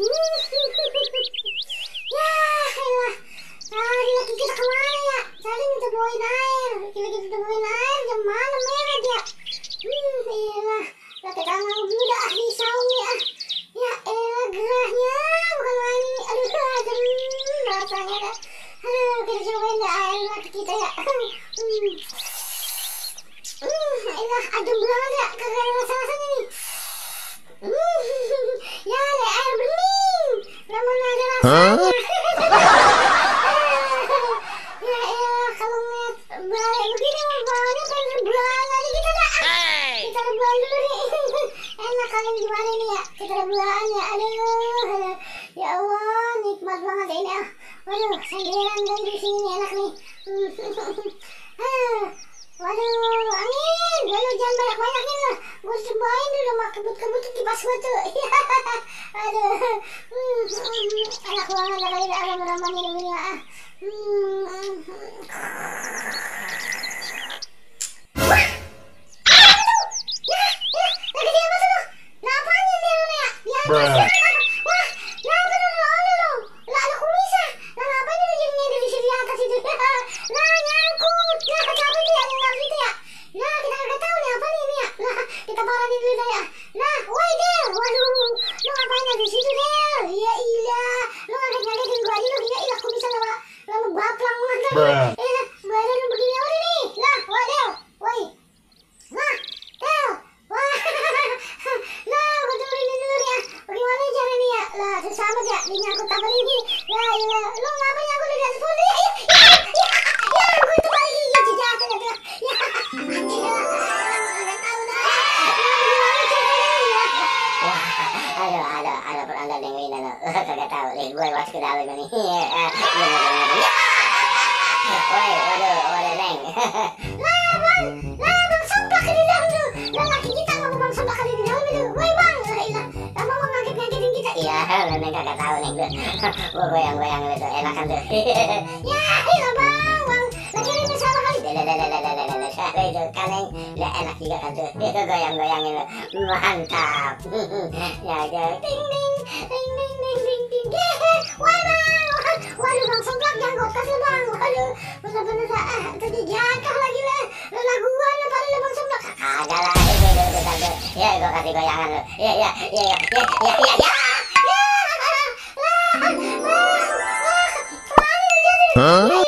Ya, elah. Tadi lagi kita kemana ya? Tadi minta bawain air. Lagi kita bawain air jam malam merah dia. Elah. Laki tangan dulu dah di saung ya. Ya elah gerahnya. Bukan main. Aduh, adem. Rasanya dah. Aduh, kita cobain dah air laki kita ya. Elah, adem banget ya. Kagak ada rasa-rasanya nih. Ya, air bening. Namun ada rasanya. Ya elah, kalau ngeliat balik begini bawahnya pengen rebulan aja kita dah. Kita rebulan dulu nih. Enak kalian gimana nih ya? Kita rebulan ya. Aduh. Ya Allah, nikmat banget ini ah. Waduh, sendirian kan di sini enak nih. Waduh, angin. Lalu jangan banyak-banyakin lah. Gue cobain dulu mak kebut-kebut kipas gue tuh. Aduh. Enak banget lah kali aram-aramannya dulu ya. Wah. Lagi siapa tuh? Ngapain ini lu ya? Di atas. Wah, kenapa lu lo? Lah ada kumisah. Lah ngapain lu jadi di sini di atas itu? Lah nyangkut. Lah kenapa itu ya yang gitu ya? Lah kita nggak tahu nih apa nih ini ya. Lah kita paranin dulu dah ya. Lah, woi Del. Waduh, lu ngapain ada di situ Del? Ya ilah, lu ngaget-ngagetin gua aja lu. Ya ilah kumisah lalu baplang banget. Badan lu begini apa nih? Lah, woi Del. Woi. Lah, Del. Wah. Lah, gua turunin dulu ya. Bagaimana caranya ya? Lah, susah amat ya. Dinyangkut apa ini? Ya ilah, lu ngapain nyangkut di atas pohon? Ya, gua itu balik ya jatuh ya. Ya. Ada peranda dengerin ada. Kagak tahu nih, gue masuk ke dalam nih. Woi, waduh, Neng. Lah, bang semplak di dalam tuh. Lah laki kita ngapa bang semplak di dalam itu? Woi bang, lah, kamu mau ngaget-ngagetin kita? Iya, Neng kagak tahu nih gue. Gue goyang-goyang itu enakan tuh. Ya, iya bang, lagi ini salah kali. Salah itu kan Neng, udah enak juga kan tuh. Goyang-goyangin lo, mantap. Ya, ting ting, ting ting ting ting ting. Woi bang, waduh bang semplak janggot kasih bang. Waduh, bener-bener tadi jatuh lagi lah. Laguan apa nih bang semplak? Kagak lah, itu tante. Ya, gue kasih goyangan lo. Ya. Kemana lu jatuh?